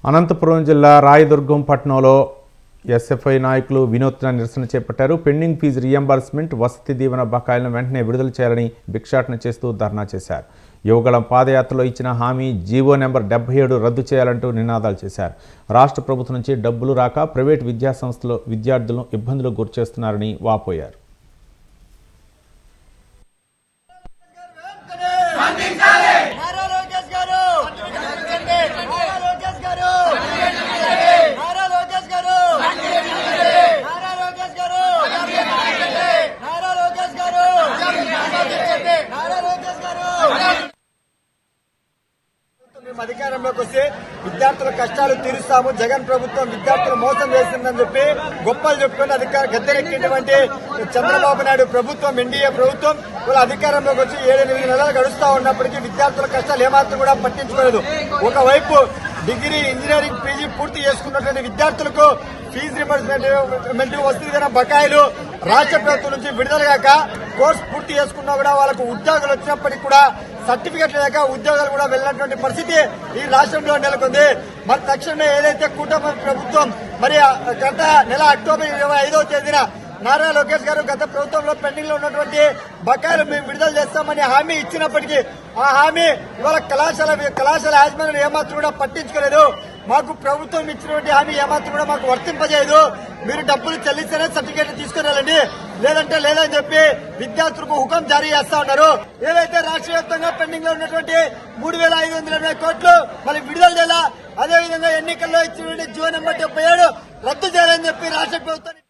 అనంతపురం జిల్లా రాయదుర్గం పట్టణంలో ఎస్ఎఫ్ఐ నాయకులు వినూత్న నిరసన చేపట్టారు. Pending fee reimbursement, Vasathi Deevena బకాయిలను వెంటనే విడుదల చేయాలని భిక్షాటన చేస్తూ ధర్నా చేశారు. యువగళం పాదయాత్రలో ఇచ్చిన హామీ జీవో నెంబర్ 77 రద్దు చేయాలంటూ నినాదాలు చేశారు. రాష్ట్ర ప్రభుత్వం నుంచి డబ్బులు రాక ప్రైవేట్ విద్యాసంస్థలు విద్యార్థులను ఇబ్బందులకు గురిచేస్తున్నారని వాపోయారు. అధికారంలోకి వస్తే విద్యార్థుల కష్టాలు తీరుస్తాము, జగన్ ప్రభుత్వం విద్యార్థులు మోసం చేసిందని చెప్పి గొప్పలు చెప్పుకుని గద్దెనెక్కినటువంటి చంద్రబాబు నాయుడు ప్రభుత్వం, ఎన్డీఏ ప్రభుత్వం వాళ్ళ అధికారంలోకి వచ్చి 7-8 నెలలు గడుస్తా ఉన్నప్పటికీ విద్యార్థుల కష్టాలు ఏమాత్రం కూడా పట్టించుకోలేదు. ఒకవైపు డిగ్రీ, ఇంజనీరింగ్, పీజీ పూర్తి చేసుకున్నటువంటి విద్యార్థులకు ఫీజు రింబర్స్మెంట్, వసతి దీవెన బకాయిలు రాష్ట్ర ప్రభుత్వం నుంచి విడుదలగాక కోర్సు పూర్తి చేసుకున్నా కూడా వాళ్ళకు ఉద్యోగాలు వచ్చినప్పటికీ కూడా సర్టిఫికెట్లు లేక ఉద్యోగాలు కూడా వెళ్ళినటువంటి పరిస్థితి ఈ రాష్ట్రంలో నెలకొంది. మరి తక్షణమే ఏదైతే కూటమి ప్రభుత్వం మరి గత నెల అక్టోబర్ 25వ తేదీన నారా లోకేష్ గారు గత ప్రభుత్వంలో పెండింగ్ లో ఉన్నటువంటి బకాయిలు మేము విడుదల చేస్తామని హామీ ఇచ్చినప్పటికీ ఆ హామీ ఇవాళ కళాశాల యాజమాన్యం ఏమాత్రం కూడా పట్టించుకోలేదు. మాకు ప్రభుత్వం ఇచ్చినటువంటి హామీ ఏమాత్రం కూడా మాకు వర్తింపజేయదు. మీరు డబ్బులు చెల్లిస్తేనే సర్టిఫికేట్ తీసుకుని వెళ్ళండి, లేదంటే లేదని చెప్పి విద్యార్థులకు హుకం జారీ చేస్తా ఉన్నారు. ఏదైతే రాష్ట్ర వ్యాప్తంగా పెండింగ్ లో ఉన్నటువంటి 3,520 కోట్లు మళ్ళీ విడుదల చేయాలా, అదేవిధంగా ఎన్నికల్లో ఇచ్చినటువంటి జీవో నెంబర్ 77 రద్దు చేయాలని చెప్పి రాష్ట్ర ప్రభుత్వం